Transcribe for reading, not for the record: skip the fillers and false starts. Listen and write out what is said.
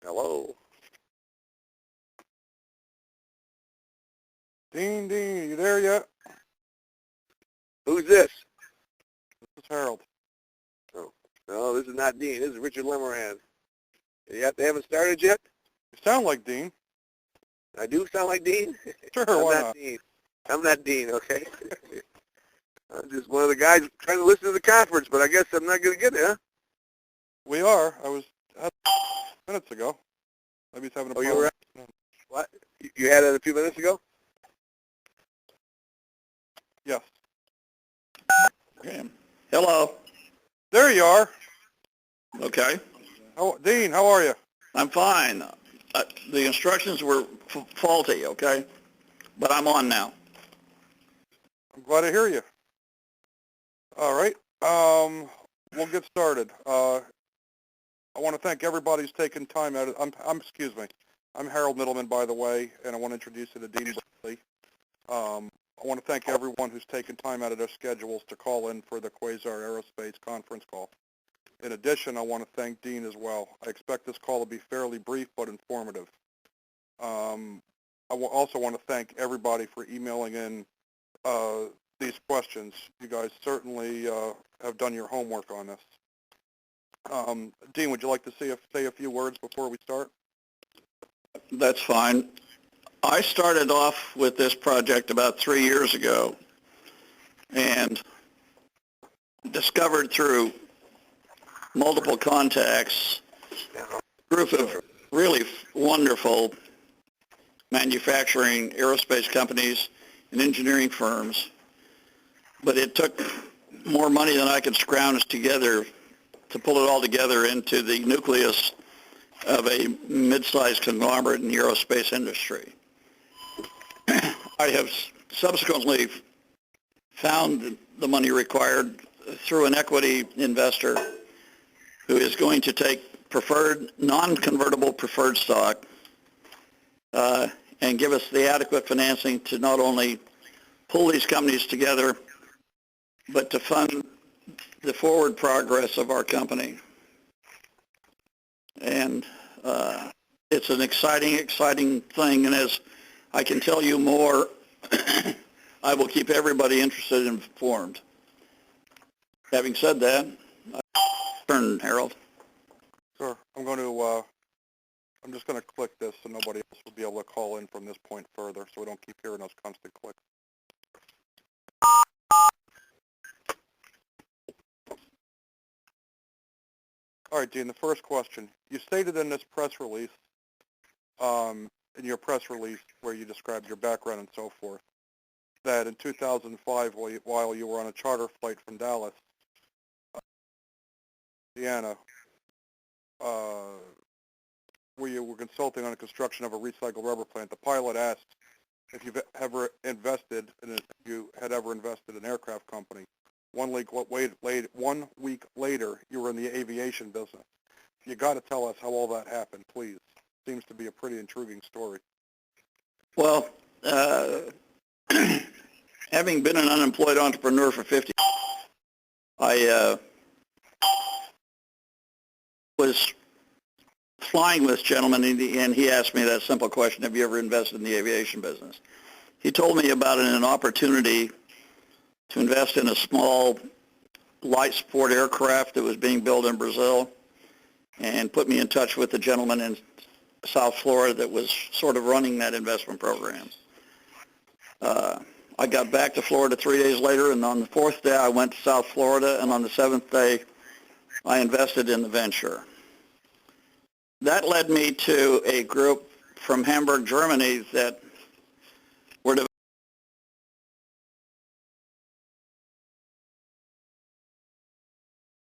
Hello. Dean, you there yet? Who's this? This is Harold. Oh, no, this is not Dean. This is Richard Lemoran. They haven't started yet? You sound like Dean. I do sound like Dean? Sure, I'm why not not? Dean. I'm not Dean, okay? I'm just one of the guys trying to listen to the conference, but I guess I'm not going to get it, huh? We are. I was minutes ago. Maybe he's having a Oh, problem. you were? What? You had it a few minutes ago? Yes. Okay. Hello. There you are. Okay. Dean, how are you? I'm fine. The instructions were faulty, okay? But I'm on now. I'm glad to hear you. All right. We'll get started. I want to thank everybody who's taken time out of, excuse me. I'm Harold Middleman, by the way, and I want to introduce you to Dean Bradley. I want to thank everyone who's taken time out of their schedules to call in for the Quasar Aerospace conference call. In addition, I want to thank Dean as well. I expect this call to be fairly brief but informative. I also want to thank everybody for emailing in these questions. You guys certainly have done your homework on this. Dean, would you like to say a few words before we start? That's fine. I started off with this project about 3 years ago and discovered through multiple contacts a group of really wonderful manufacturing aerospace companies and engineering firms, but it took more money than I could scrounge together to pull it all together into the nucleus of a mid-sized conglomerate in the aerospace industry. I have subsequently found the money required through an equity investor who is going to take preferred, non-convertible preferred stock and give us the adequate financing to not only pull these companies together, but to fund the forward progress of our company. And it's an exciting thing, and as I can tell you more, I will keep everybody interested and informed. Having said that, turn, Harold. Sure. I'm just going to click this so nobody else will be able to call in from this point further, so we don't keep hearing those constant clicks. All right, Dean, the first question. You stated in this press release, where you described your background and so forth, that in 2005, while you were on a charter flight from Dallas, Indiana, where you were consulting on the construction of a recycled rubber plant, the pilot asked if you had ever invested in an aircraft company. 1 week later, you were in the aviation business. You got to tell us how all that happened, please. Seems to be a pretty intriguing story. Well, having been an unemployed entrepreneur for 50 years, I was flying with this gentleman, and he asked me that simple question, have you ever invested in the aviation business? He told me about an opportunity to invest in a small light sport aircraft that was being built in Brazil, and put me in touch with the gentleman in South Florida that was sort of running that investment program. I got back to Florida 3 days later, and on the 4th day I went to South Florida, and on the 7th day I invested in the venture. That led me to a group from Hamburg, Germany that